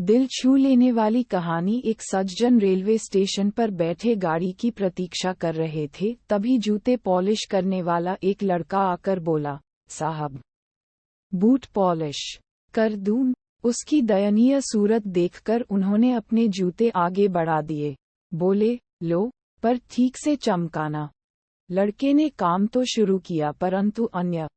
दिल छू लेने वाली कहानी। एक सज्जन रेलवे स्टेशन पर बैठे गाड़ी की प्रतीक्षा कर रहे थे, तभी जूते पॉलिश करने वाला एक लड़का आकर बोला, साहब, बूट पॉलिश कर दूं? उसकी दयनीय सूरत देखकर उन्होंने अपने जूते आगे बढ़ा दिए। बोले, लो, पर ठीक से चमकाना। लड़के ने काम तो शुरू किया, परंतु अन्य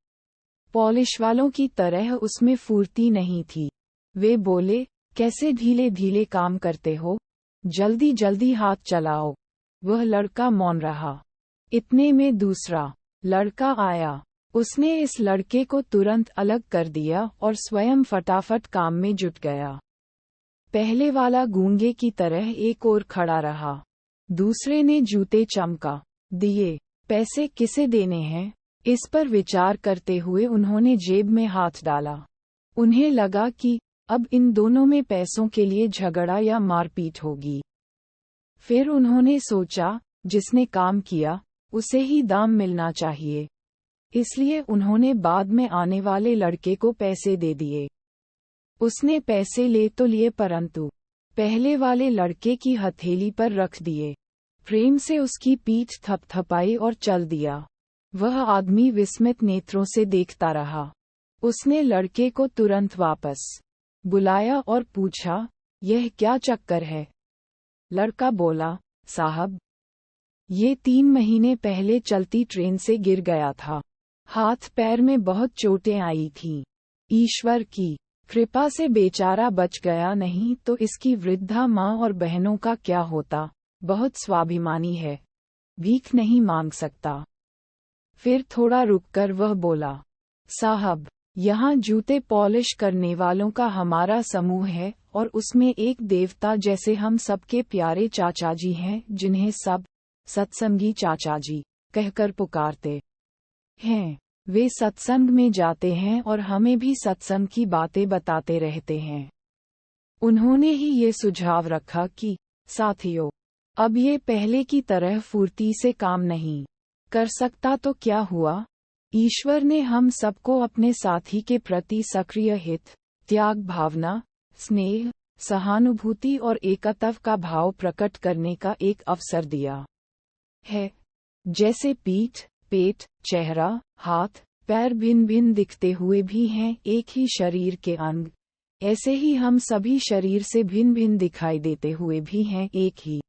पॉलिश वालों की तरह उसमें फुर्ती नहीं थी। वे बोले, कैसे धीरे धीरे काम करते हो, जल्दी जल्दी हाथ चलाओ। वह लड़का मौन रहा। इतने में दूसरा लड़का आया। उसने इस लड़के को तुरंत अलग कर दिया और स्वयं फटाफट काम में जुट गया। पहले वाला गूंगे की तरह एक ओर खड़ा रहा। दूसरे ने जूते चमका दिए। पैसे किसे देने हैं, इस पर विचार करते हुए उन्होंने जेब में हाथ डाला। उन्हें लगा कि अब इन दोनों में पैसों के लिए झगड़ा या मारपीट होगी। फिर उन्होंने सोचा, जिसने काम किया उसे ही दाम मिलना चाहिए। इसलिए उन्होंने बाद में आने वाले लड़के को पैसे दे दिए। उसने पैसे ले तो लिए, परंतु पहले वाले लड़के की हथेली पर रख दिए। प्रेम से उसकी पीठ थपथपाई और चल दिया। वह आदमी विस्मित नेत्रों से देखता रहा। उसने लड़के को तुरंत वापस बुलाया और पूछा, यह क्या चक्कर है? लड़का बोला, साहब, ये 3 महीने पहले चलती ट्रेन से गिर गया था। हाथ पैर में बहुत चोटें आई थीं। ईश्वर की कृपा से बेचारा बच गया, नहीं तो इसकी वृद्धा माँ और बहनों का क्या होता। बहुत स्वाभिमानी है, भीख नहीं मांग सकता। फिर थोड़ा रुककर वह बोला, साहब, यहाँ जूते पॉलिश करने वालों का हमारा समूह है और उसमें एक देवता जैसे हम सबके प्यारे चाचा जी हैं, जिन्हें सब सत्संगी चाचा जी कहकर पुकारते हैं। वे सत्संग में जाते हैं और हमें भी सत्संग की बातें बताते रहते हैं। उन्होंने ही ये सुझाव रखा कि साथियों, अब ये पहले की तरह फुर्ती से काम नहीं कर सकता तो क्या हुआ? ईश्वर ने हम सबको अपने साथी के प्रति सक्रिय हित, त्याग भावना, स्नेह, सहानुभूति और एकत्व का भाव प्रकट करने का एक अवसर दिया है। जैसे पीठ, पेट, चेहरा, हाथ, पैर भिन्न भिन्न दिखते हुए भी हैं एक ही शरीर के अंग, ऐसे ही हम सभी शरीर से भिन्न भिन्न दिखाई देते हुए भी हैं एक ही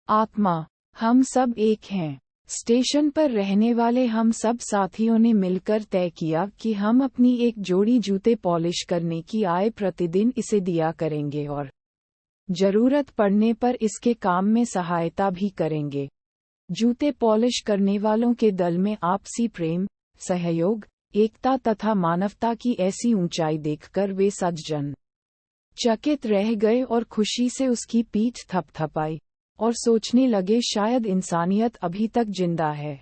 आत्मा। हम सब एक हैं। स्टेशन पर रहने वाले हम सब साथियों ने मिलकर तय किया कि हम अपनी एक जोड़ी जूते पॉलिश करने की आय प्रतिदिन इसे दिया करेंगे और जरूरत पड़ने पर इसके काम में सहायता भी करेंगे। जूते पॉलिश करने वालों के दल में आपसी प्रेम, सहयोग, एकता तथा मानवता की ऐसी ऊंचाई देखकर वे सज्जन चकित रह गए और खुशी से उसकी पीठ थपथपाई और सोचने लगे, शायद इंसानियत अभी तक जिंदा है।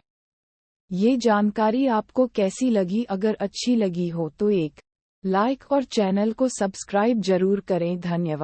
ये जानकारी आपको कैसी लगी? अगर अच्छी लगी हो तो एक लाइक और चैनल को सब्सक्राइब जरूर करें। धन्यवाद।